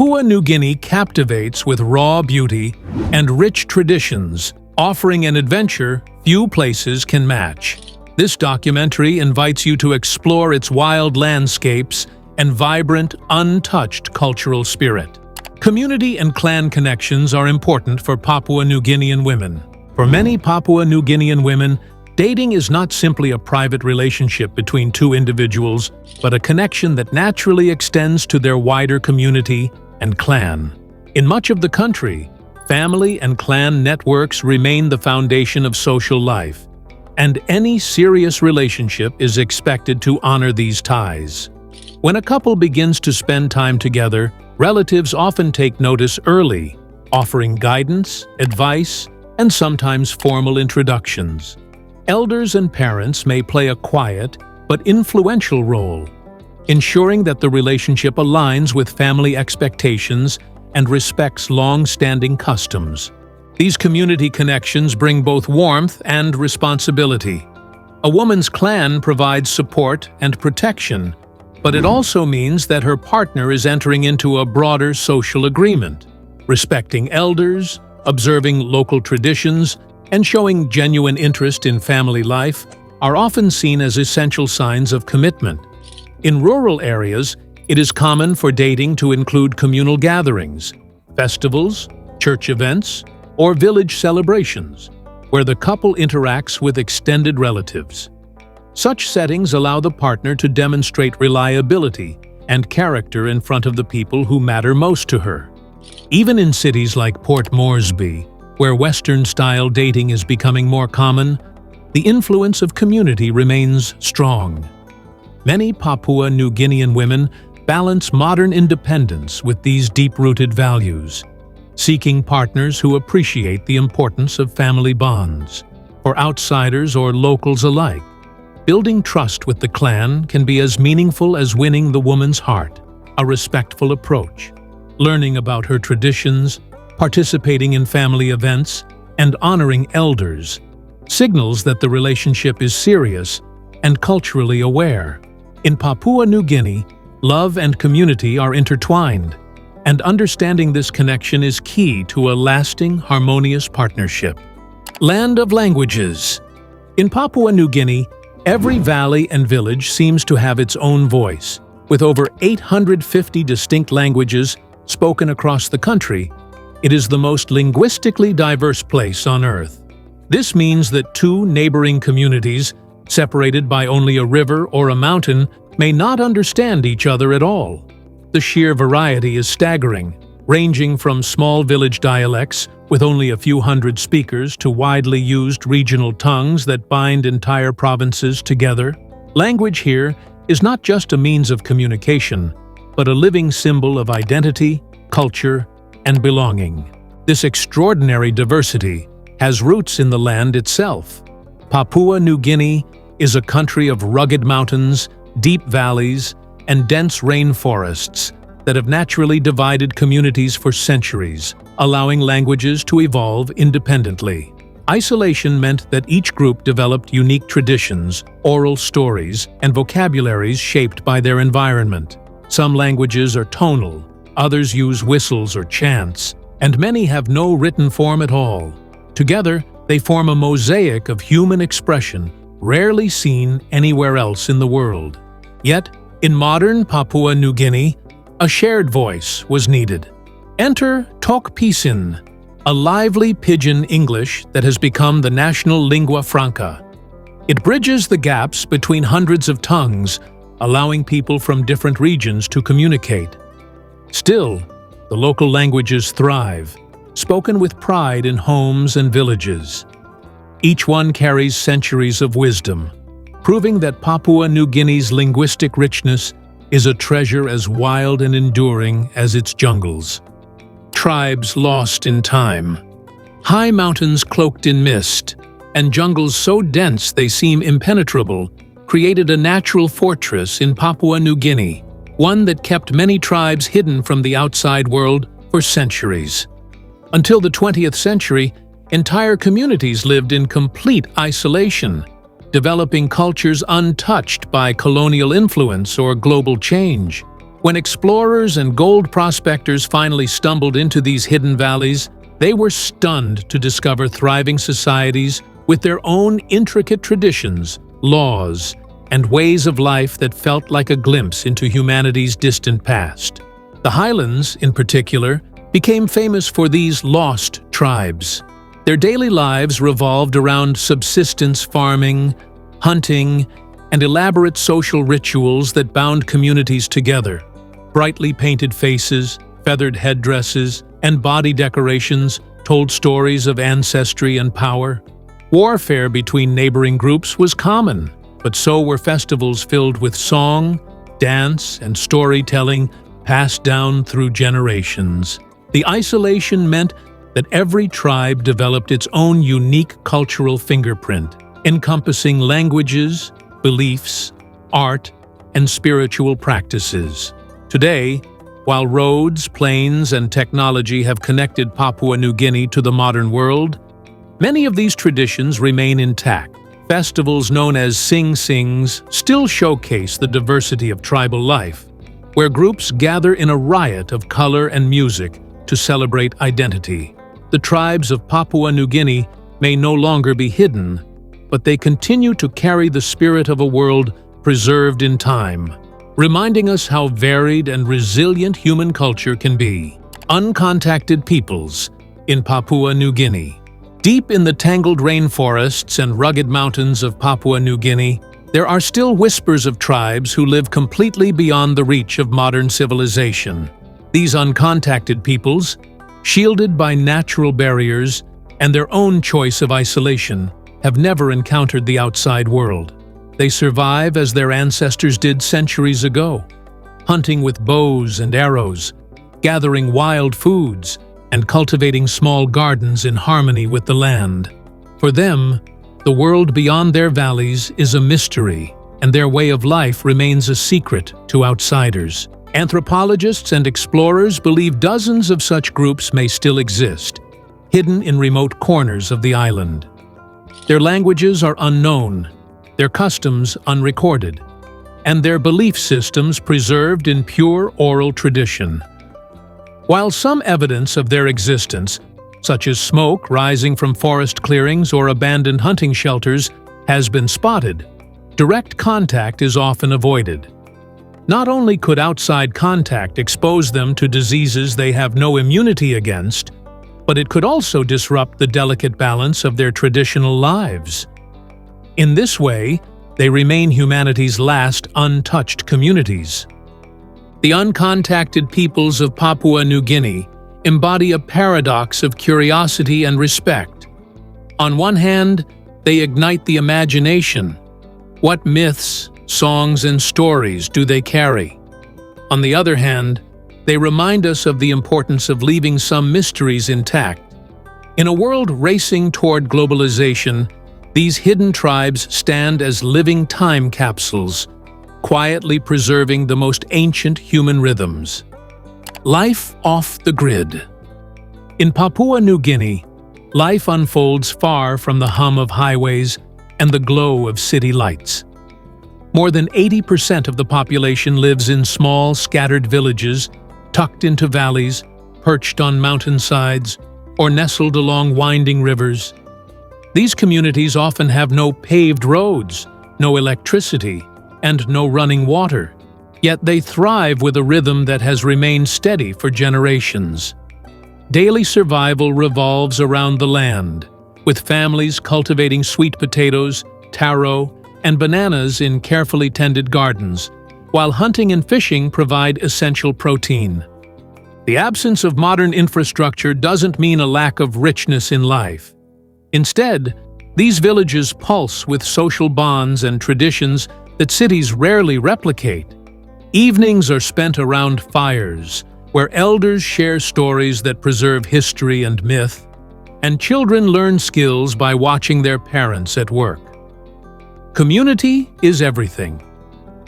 Papua New Guinea captivates with raw beauty and rich traditions, offering an adventure few places can match. This documentary invites you to explore its wild landscapes and vibrant, untouched cultural spirit. Community and clan connections are important for Papua New Guinean women. For many Papua New Guinean women, dating is not simply a private relationship between two individuals, but a connection that naturally extends to their wider community and clan. In much of the country, family and clan networks remain the foundation of social life, and any serious relationship is expected to honor these ties. When a couple begins to spend time together, relatives often take notice early, offering guidance, advice, and sometimes formal introductions. Elders and parents may play a quiet but influential role, ensuring that the relationship aligns with family expectations and respects long-standing customs. These community connections bring both warmth and responsibility. A woman's clan provides support and protection, but it also means that her partner is entering into a broader social agreement. Respecting elders, observing local traditions, and showing genuine interest in family life are often seen as essential signs of commitment. In rural areas, it is common for dating to include communal gatherings, festivals, church events, or village celebrations, where the couple interacts with extended relatives. Such settings allow the partner to demonstrate reliability and character in front of the people who matter most to her. Even in cities like Port Moresby, where Western-style dating is becoming more common, the influence of community remains strong. Many Papua New Guinean women balance modern independence with these deep-rooted values, seeking partners who appreciate the importance of family bonds. For outsiders or locals alike, building trust with the clan can be as meaningful as winning the woman's heart. A respectful approach, learning about her traditions, participating in family events, and honoring elders signals that the relationship is serious and culturally aware. In Papua New Guinea, love and community are intertwined, and understanding this connection is key to a lasting, harmonious partnership. Land of languages. In Papua New Guinea, every valley and village seems to have its own voice. With over 850 distinct languages spoken across the country, it is the most linguistically diverse place on Earth. This means that two neighboring communities, separated by only a river or a mountain, may not understand each other at all. The sheer variety is staggering, ranging from small village dialects with only a few hundred speakers to widely used regional tongues that bind entire provinces together. Language here is not just a means of communication, but a living symbol of identity, culture, and belonging. This extraordinary diversity has roots in the land itself. Papua New Guinea is a country of rugged mountains, deep valleys, and dense rainforests that have naturally divided communities for centuries, allowing languages to evolve independently. Isolation meant that each group developed unique traditions, oral stories, and vocabularies shaped by their environment. Some languages are tonal, others use whistles or chants, and many have no written form at all. Together, they form a mosaic of human expression rarely seen anywhere else in the world. Yet, in modern Papua New Guinea, a shared voice was needed. Enter Tok Pisin, a lively pidgin English that has become the national lingua franca. It bridges the gaps between hundreds of tongues, allowing people from different regions to communicate. Still, the local languages thrive, spoken with pride in homes and villages. Each one carries centuries of wisdom, proving that Papua New Guinea's linguistic richness is a treasure as wild and enduring as its jungles. Tribes lost in time. High mountains cloaked in mist, and jungles so dense they seem impenetrable, created a natural fortress in Papua New Guinea, one that kept many tribes hidden from the outside world for centuries. Until the 20th century, entire communities lived in complete isolation, developing cultures untouched by colonial influence or global change. When explorers and gold prospectors finally stumbled into these hidden valleys, they were stunned to discover thriving societies with their own intricate traditions, laws, and ways of life that felt like a glimpse into humanity's distant past. The highlands, in particular, became famous for these lost tribes. Their daily lives revolved around subsistence farming, hunting, and elaborate social rituals that bound communities together. Brightly painted faces, feathered headdresses, and body decorations told stories of ancestry and power. Warfare between neighboring groups was common, but so were festivals filled with song, dance, and storytelling passed down through generations. The isolation meant that every tribe developed its own unique cultural fingerprint, encompassing languages, beliefs, art, and spiritual practices. Today, while roads, planes, and technology have connected Papua New Guinea to the modern world, many of these traditions remain intact. Festivals known as sing-sings still showcase the diversity of tribal life, where groups gather in a riot of color and music to celebrate identity. The tribes of Papua New Guinea may no longer be hidden, but they continue to carry the spirit of a world preserved in time, reminding us how varied and resilient human culture can be. Uncontacted peoples in Papua New Guinea. Deep in the tangled rainforests and rugged mountains of Papua New Guinea, there are still whispers of tribes who live completely beyond the reach of modern civilization. These uncontacted peoples, shielded by natural barriers and their own choice of isolation, have never encountered the outside world. They survive as their ancestors did centuries ago, hunting with bows and arrows, gathering wild foods, and cultivating small gardens in harmony with the land. For them, the world beyond their valleys is a mystery, and their way of life remains a secret to outsiders. Anthropologists and explorers believe dozens of such groups may still exist, hidden in remote corners of the island. Their languages are unknown, their customs unrecorded, and their belief systems preserved in pure oral tradition. While some evidence of their existence, such as smoke rising from forest clearings or abandoned hunting shelters, has been spotted, direct contact is often avoided. Not only could outside contact expose them to diseases they have no immunity against, but it could also disrupt the delicate balance of their traditional lives. In this way, they remain humanity's last untouched communities. The uncontacted peoples of Papua New Guinea embody a paradox of curiosity and respect. On one hand, they ignite the imagination. What myths, songs, and stories do they carry? On the other hand, they remind us of the importance of leaving some mysteries intact. In a world racing toward globalization, these hidden tribes stand as living time capsules, quietly preserving the most ancient human rhythms. Life off the grid. In Papua New Guinea, life unfolds far from the hum of highways and the glow of city lights. More than 80% of the population lives in small, scattered villages, tucked into valleys, perched on mountainsides, or nestled along winding rivers. These communities often have no paved roads, no electricity, and no running water, yet they thrive with a rhythm that has remained steady for generations. Daily survival revolves around the land, with families cultivating sweet potatoes, taro, and bananas in carefully tended gardens, while hunting and fishing provide essential protein. The absence of modern infrastructure doesn't mean a lack of richness in life. Instead, these villages pulse with social bonds and traditions that cities rarely replicate. Evenings are spent around fires, where elders share stories that preserve history and myth, and children learn skills by watching their parents at work. Community is everything.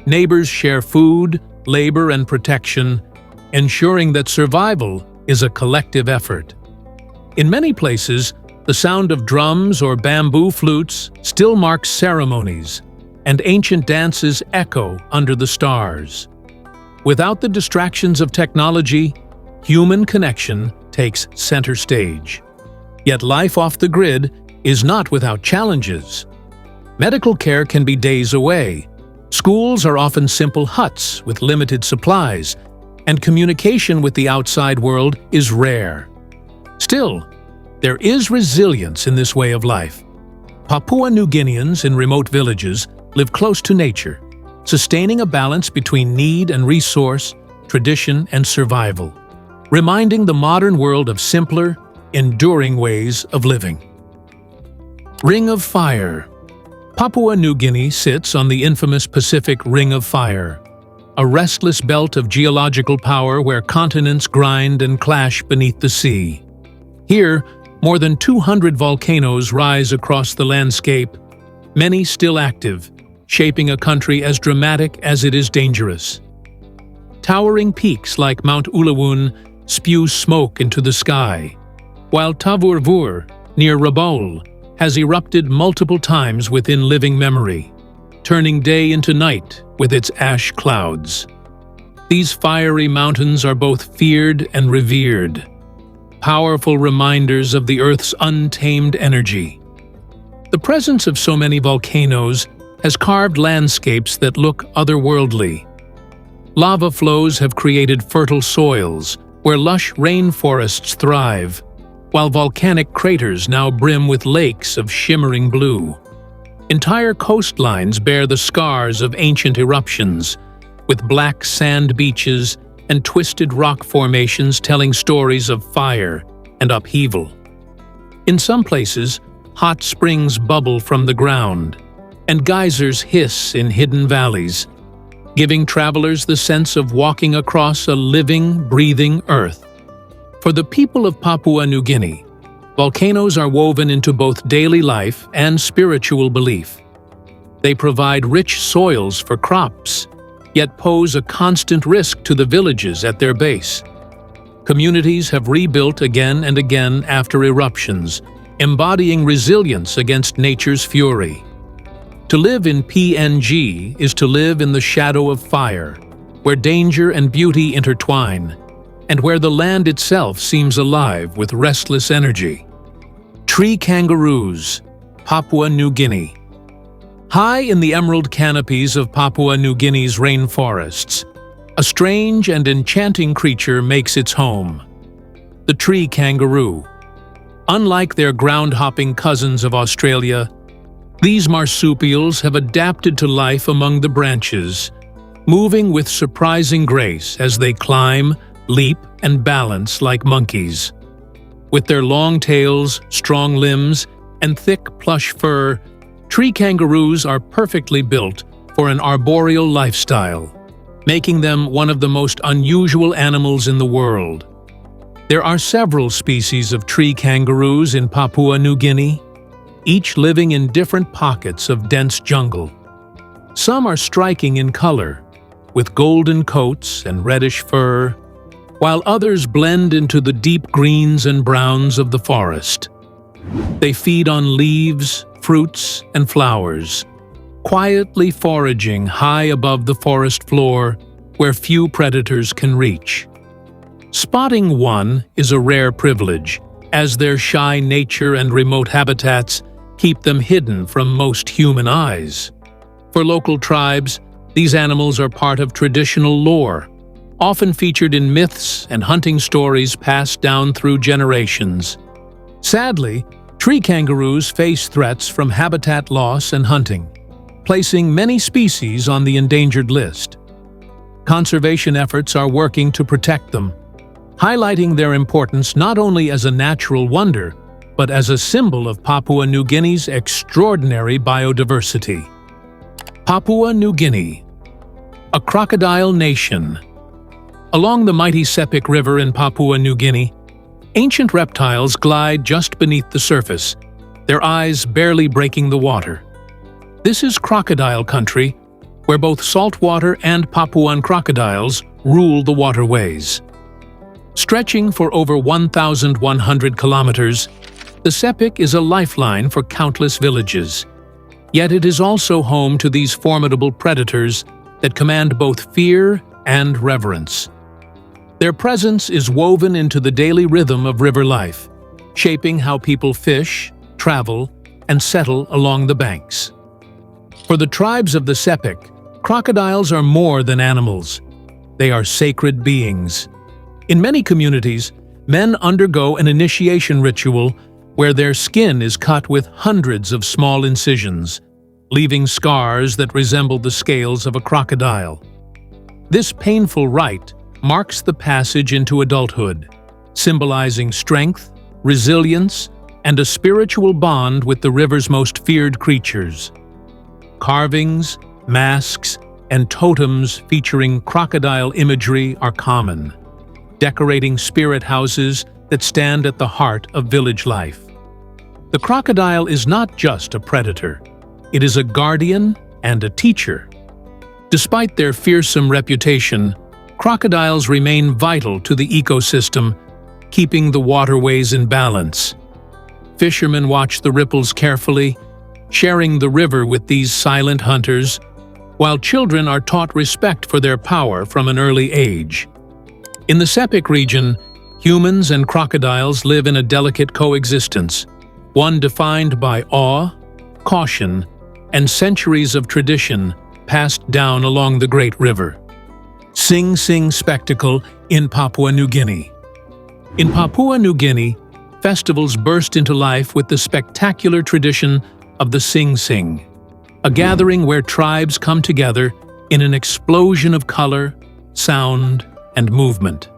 Neighbors share food, labor, and protection, ensuring that survival is a collective effort. In many places, the sound of drums or bamboo flutes still marks ceremonies, and ancient dances echo under the stars. Without the distractions of technology, human connection takes center stage. Yet life off the grid is not without challenges. Medical care can be days away. Schools are often simple huts with limited supplies, and communication with the outside world is rare. Still, there is resilience in this way of life. Papua New Guineans in remote villages live close to nature, sustaining a balance between need and resource, tradition and survival, reminding the modern world of simpler, enduring ways of living. Ring of Fire. Papua New Guinea sits on the infamous Pacific Ring of Fire, a restless belt of geological power where continents grind and clash beneath the sea. Here, more than 200 volcanoes rise across the landscape, many still active, shaping a country as dramatic as it is dangerous. Towering peaks like Mount Ulawun spew smoke into the sky, while Tavurvur, near Rabaul, has erupted multiple times within living memory, turning day into night with its ash clouds. These fiery mountains are both feared and revered, powerful reminders of the Earth's untamed energy. The presence of so many volcanoes has carved landscapes that look otherworldly. Lava flows have created fertile soils where lush rainforests thrive, while volcanic craters now brim with lakes of shimmering blue. Entire coastlines bear the scars of ancient eruptions, with black sand beaches and twisted rock formations telling stories of fire and upheaval. In some places, hot springs bubble from the ground, and geysers hiss in hidden valleys, giving travelers the sense of walking across a living, breathing earth. For the people of Papua New Guinea, volcanoes are woven into both daily life and spiritual belief. They provide rich soils for crops, yet pose a constant risk to the villages at their base. Communities have rebuilt again and again after eruptions, embodying resilience against nature's fury. To live in PNG is to live in the shadow of fire, where danger and beauty intertwine, and where the land itself seems alive with restless energy. Tree kangaroos, Papua New Guinea. High in the emerald canopies of Papua New Guinea's rainforests, a strange and enchanting creature makes its home: the tree kangaroo. Unlike their ground-hopping cousins of Australia, these marsupials have adapted to life among the branches, moving with surprising grace as they climb, leap, and balance like monkeys. With their long tails, strong limbs, and thick plush fur, tree kangaroos are perfectly built for an arboreal lifestyle, making them one of the most unusual animals in the world. There are several species of tree kangaroos in Papua New Guinea, each living in different pockets of dense jungle. Some are striking in color, with golden coats and reddish fur, while others blend into the deep greens and browns of the forest. They feed on leaves, fruits, and flowers, quietly foraging high above the forest floor where few predators can reach. Spotting one is a rare privilege, as their shy nature and remote habitats keep them hidden from most human eyes. For local tribes, these animals are part of traditional lore, often featured in myths and hunting stories passed down through generations. Sadly, tree kangaroos face threats from habitat loss and hunting, placing many species on the endangered list. Conservation efforts are working to protect them, highlighting their importance not only as a natural wonder, but as a symbol of Papua New Guinea's extraordinary biodiversity. Papua New Guinea, a crocodile nation. Along the mighty Sepik River in Papua New Guinea, ancient reptiles glide just beneath the surface, their eyes barely breaking the water. This is crocodile country, where both saltwater and Papuan crocodiles rule the waterways. Stretching for over 1,100 kilometers, the Sepik is a lifeline for countless villages. Yet it is also home to these formidable predators that command both fear and reverence. Their presence is woven into the daily rhythm of river life, shaping how people fish, travel, and settle along the banks. For the tribes of the Sepik, crocodiles are more than animals. They are sacred beings. In many communities, men undergo an initiation ritual where their skin is cut with hundreds of small incisions, leaving scars that resemble the scales of a crocodile. This painful rite marks the passage into adulthood, symbolizing strength, resilience, and a spiritual bond with the river's most feared creatures. Carvings, masks, and totems featuring crocodile imagery are common, decorating spirit houses that stand at the heart of village life. The crocodile is not just a predator, it is a guardian and a teacher. Despite their fearsome reputation, crocodiles remain vital to the ecosystem, keeping the waterways in balance. Fishermen watch the ripples carefully, sharing the river with these silent hunters, while children are taught respect for their power from an early age. In the Sepik region, humans and crocodiles live in a delicate coexistence, one defined by awe, caution, and centuries of tradition passed down along the Great River. Sing Sing spectacle in Papua New Guinea. In Papua New Guinea, festivals burst into life with the spectacular tradition of the Sing Sing, a gathering where tribes come together in an explosion of color, sound, and movement.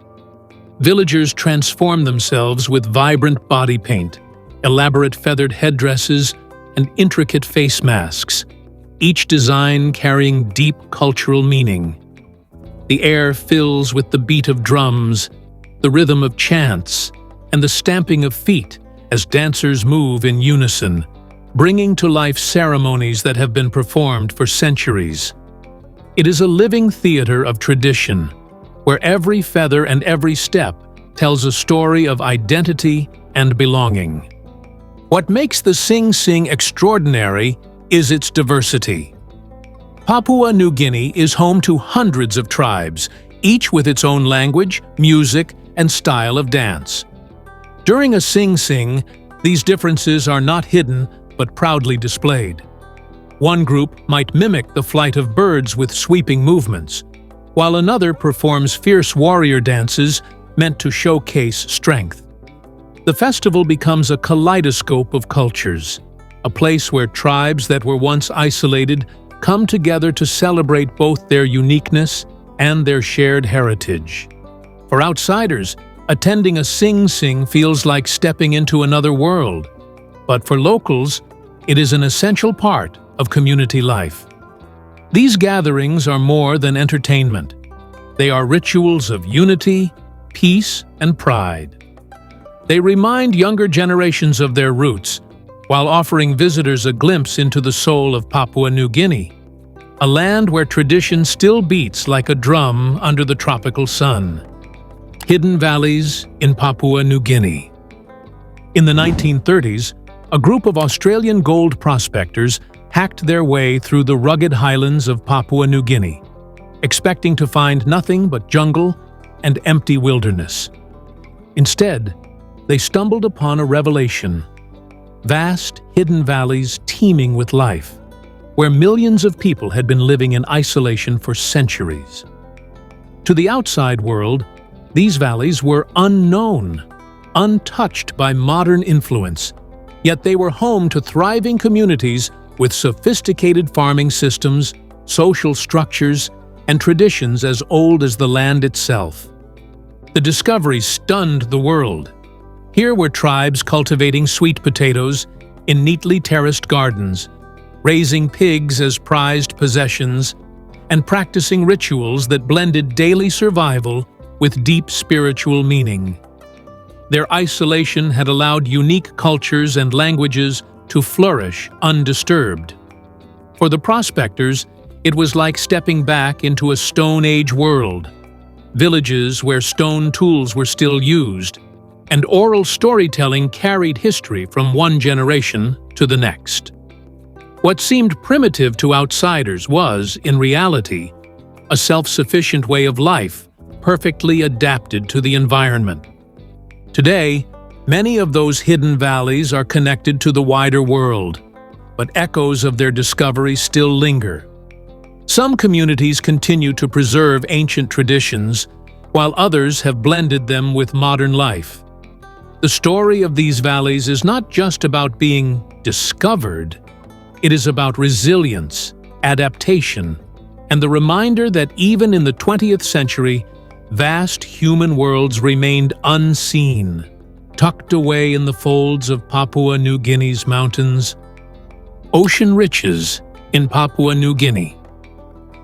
Villagers transform themselves with vibrant body paint, elaborate feathered headdresses, and intricate face masks, each design carrying deep cultural meaning. The air fills with the beat of drums, the rhythm of chants, and the stamping of feet as dancers move in unison, bringing to life ceremonies that have been performed for centuries. It is a living theater of tradition, where every feather and every step tells a story of identity and belonging. What makes the Sing Sing extraordinary is its diversity. Papua New Guinea is home to hundreds of tribes, each with its own language, music, and style of dance. During a Sing Sing, these differences are not hidden but proudly displayed. One group might mimic the flight of birds with sweeping movements, while another performs fierce warrior dances meant to showcase strength. The festival becomes a kaleidoscope of cultures, a place where tribes that were once isolated come together to celebrate both their uniqueness and their shared heritage. For outsiders, attending a Sing Sing feels like stepping into another world, but for locals, it is an essential part of community life. These gatherings are more than entertainment. They are rituals of unity, peace, and pride. They remind younger generations of their roots, while offering visitors a glimpse into the soul of Papua New Guinea, a land where tradition still beats like a drum under the tropical sun. Hidden valleys in Papua New Guinea. In the 1930s, a group of Australian gold prospectors hacked their way through the rugged highlands of Papua New Guinea, expecting to find nothing but jungle and empty wilderness. Instead, they stumbled upon a revelation: vast, hidden valleys teeming with life, where millions of people had been living in isolation for centuries. To the outside world, these valleys were unknown, untouched by modern influence, yet they were home to thriving communities with sophisticated farming systems, social structures, and traditions as old as the land itself. The discovery stunned the world. Here were tribes cultivating sweet potatoes in neatly terraced gardens, raising pigs as prized possessions, and practicing rituals that blended daily survival with deep spiritual meaning. Their isolation had allowed unique cultures and languages to flourish undisturbed. For the prospectors, it was like stepping back into a Stone Age world, villages where stone tools were still used, and oral storytelling carried history from one generation to the next. What seemed primitive to outsiders was, in reality, a self-sufficient way of life, perfectly adapted to the environment. Today, many of those hidden valleys are connected to the wider world, but echoes of their discovery still linger. Some communities continue to preserve ancient traditions, while others have blended them with modern life. The story of these valleys is not just about being discovered, it is about resilience, adaptation, and the reminder that even in the 20th century, vast human worlds remained unseen, tucked away in the folds of Papua New Guinea's mountains. Ocean riches in Papua New Guinea.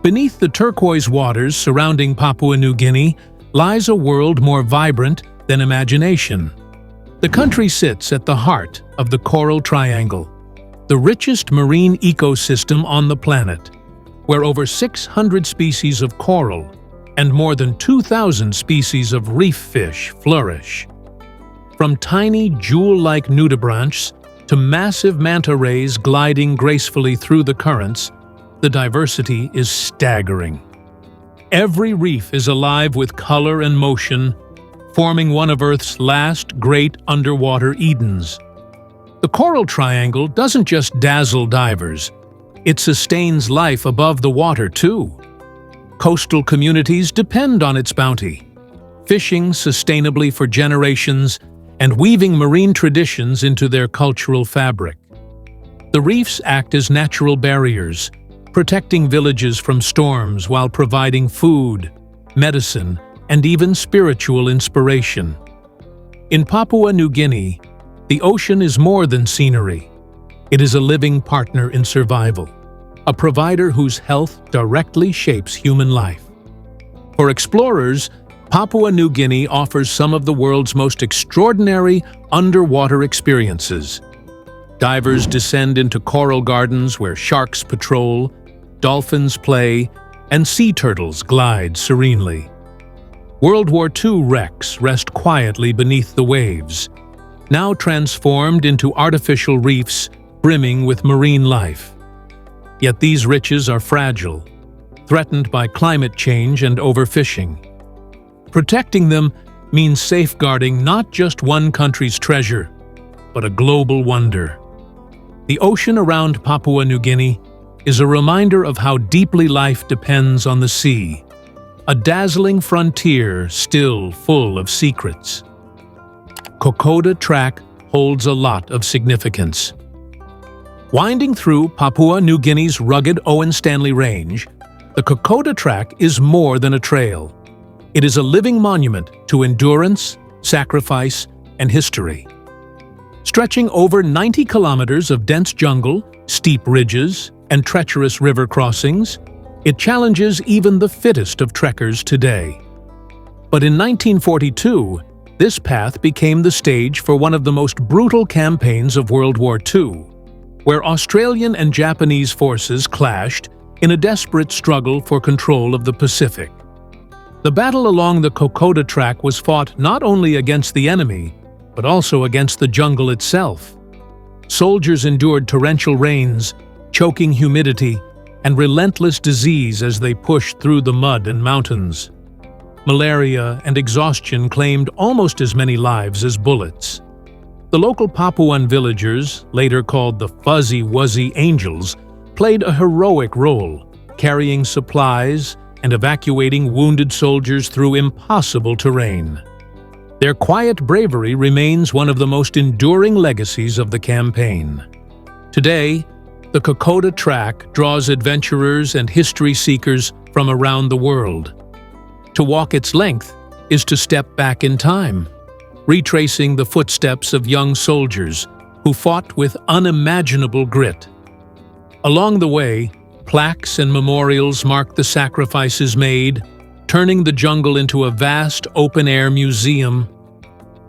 Beneath the turquoise waters surrounding Papua New Guinea lies a world more vibrant than imagination. The country sits at the heart of the Coral Triangle, the richest marine ecosystem on the planet, where over 600 species of coral and more than 2,000 species of reef fish flourish. From tiny jewel-like nudibranchs to massive manta rays gliding gracefully through the currents, the diversity is staggering. Every reef is alive with color and motion, forming one of Earth's last great underwater Edens. The Coral Triangle doesn't just dazzle divers, it sustains life above the water too. Coastal communities depend on its bounty, fishing sustainably for generations and weaving marine traditions into their cultural fabric. The reefs act as natural barriers, protecting villages from storms while providing food, medicine, and even spiritual inspiration. In Papua New Guinea, the ocean is more than scenery. It is a living partner in survival, a provider whose health directly shapes human life. For explorers, Papua New Guinea offers some of the world's most extraordinary underwater experiences. Divers descend into coral gardens where sharks patrol, dolphins play, and sea turtles glide serenely. World War II wrecks rest quietly beneath the waves, now transformed into artificial reefs brimming with marine life. Yet these riches are fragile, threatened by climate change and overfishing. Protecting them means safeguarding not just one country's treasure, but a global wonder. The ocean around Papua New Guinea is a reminder of how deeply life depends on the sea, a dazzling frontier still full of secrets. Kokoda Track holds a lot of significance. Winding through Papua New Guinea's rugged Owen Stanley Range, the Kokoda Track is more than a trail. It is a living monument to endurance, sacrifice, and history. Stretching over 90 kilometers of dense jungle, steep ridges, and treacherous river crossings, it challenges even the fittest of trekkers today. But in 1942, this path became the stage for one of the most brutal campaigns of World War II, where Australian and Japanese forces clashed in a desperate struggle for control of the Pacific. The battle along the Kokoda Track was fought not only against the enemy, but also against the jungle itself. Soldiers endured torrential rains, choking humidity, and relentless disease as they pushed through the mud and mountains. Malaria and exhaustion claimed almost as many lives as bullets. The local Papuan villagers, later called the Fuzzy Wuzzy Angels, played a heroic role, carrying supplies and evacuating wounded soldiers through impossible terrain. Their quiet bravery remains one of the most enduring legacies of the campaign. Today, the Kokoda Track draws adventurers and history seekers from around the world. To walk its length is to step back in time, retracing the footsteps of young soldiers who fought with unimaginable grit. Along the way, plaques and memorials mark the sacrifices made, turning the jungle into a vast open-air museum.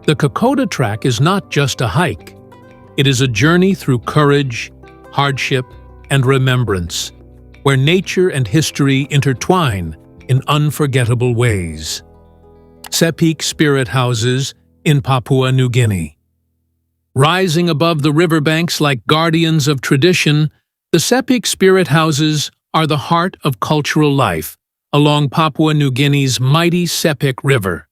The Kokoda Track is not just a hike. It is a journey through courage, hardship, and remembrance, where nature and history intertwine in unforgettable ways. Sepik Spirit Houses in Papua New Guinea. Rising above the riverbanks like guardians of tradition, the Sepik Spirit Houses are the heart of cultural life, along Papua New Guinea's mighty Sepik River.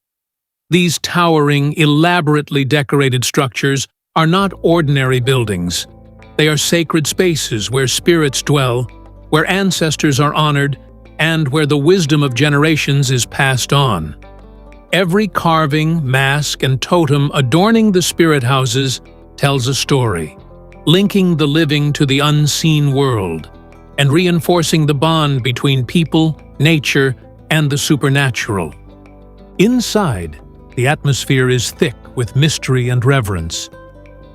These towering, elaborately decorated structures are not ordinary buildings. They are sacred spaces where spirits dwell, where ancestors are honored, and where the wisdom of generations is passed on. Every carving, mask, and totem adorning the spirit houses tells a story, linking the living to the unseen world, and reinforcing the bond between people, nature, and the supernatural. Inside, the atmosphere is thick with mystery and reverence.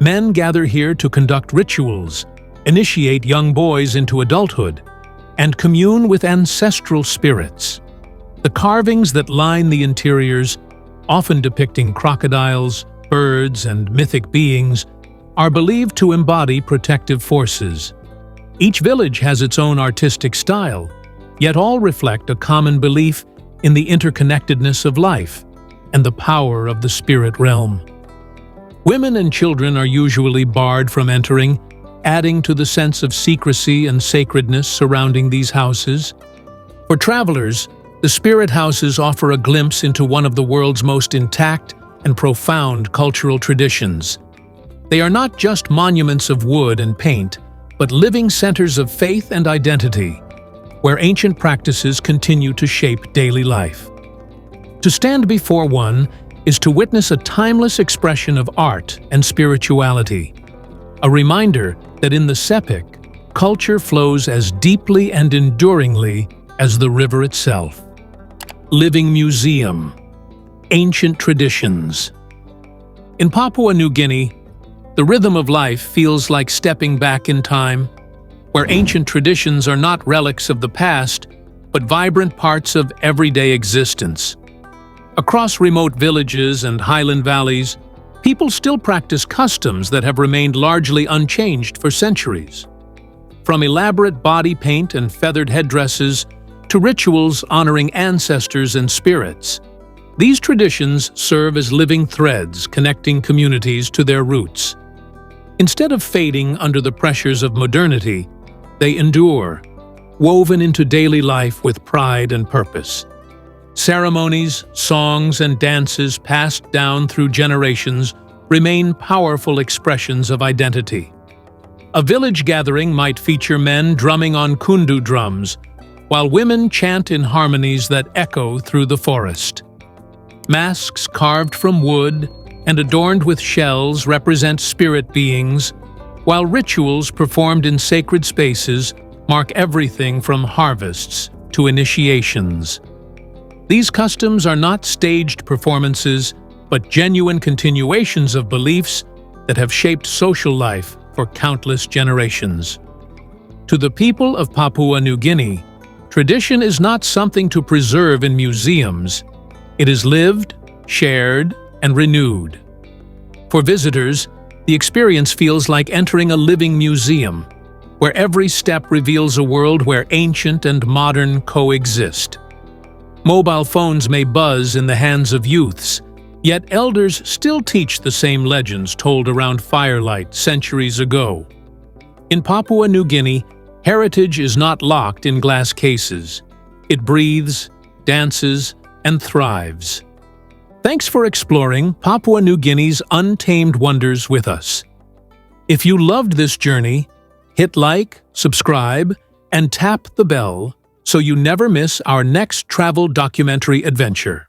Men gather here to conduct rituals, initiate young boys into adulthood, and commune with ancestral spirits. The carvings that line the interiors, often depicting crocodiles, birds, and mythic beings, are believed to embody protective forces. Each village has its own artistic style, yet all reflect a common belief in the interconnectedness of life and the power of the spirit realm. Women and children are usually barred from entering, adding to the sense of secrecy and sacredness surrounding these houses. For travelers, the spirit houses offer a glimpse into one of the world's most intact and profound cultural traditions. They are not just monuments of wood and paint, but living centers of faith and identity, where ancient practices continue to shape daily life. To stand before one is to witness a timeless expression of art and spirituality, a reminder that in the Sepik, culture flows as deeply and enduringly as the river itself. Living Museum. Ancient Traditions. In Papua New Guinea, the rhythm of life feels like stepping back in time, where ancient traditions are not relics of the past, but vibrant parts of everyday existence. Across remote villages and highland valleys, people still practice customs that have remained largely unchanged for centuries. From elaborate body paint and feathered headdresses to rituals honoring ancestors and spirits, these traditions serve as living threads connecting communities to their roots. Instead of fading under the pressures of modernity, they endure, woven into daily life with pride and purpose. Ceremonies, songs, and dances passed down through generations remain powerful expressions of identity. A village gathering might feature men drumming on kundu drums, while women chant in harmonies that echo through the forest. Masks carved from wood and adorned with shells represent spirit beings, while rituals performed in sacred spaces mark everything from harvests to initiations. These customs are not staged performances, but genuine continuations of beliefs that have shaped social life for countless generations. To the people of Papua New Guinea, tradition is not something to preserve in museums. It is lived, shared, and renewed. For visitors, the experience feels like entering a living museum, where every step reveals a world where ancient and modern coexist. Mobile phones may buzz in the hands of youths, yet elders still teach the same legends told around firelight centuries ago. In Papua New Guinea, heritage is not locked in glass cases. It breathes, dances, and thrives. Thanks for exploring Papua New Guinea's untamed wonders with us. If you loved this journey, hit like, subscribe, and tap the bell so you never miss our next travel documentary adventure.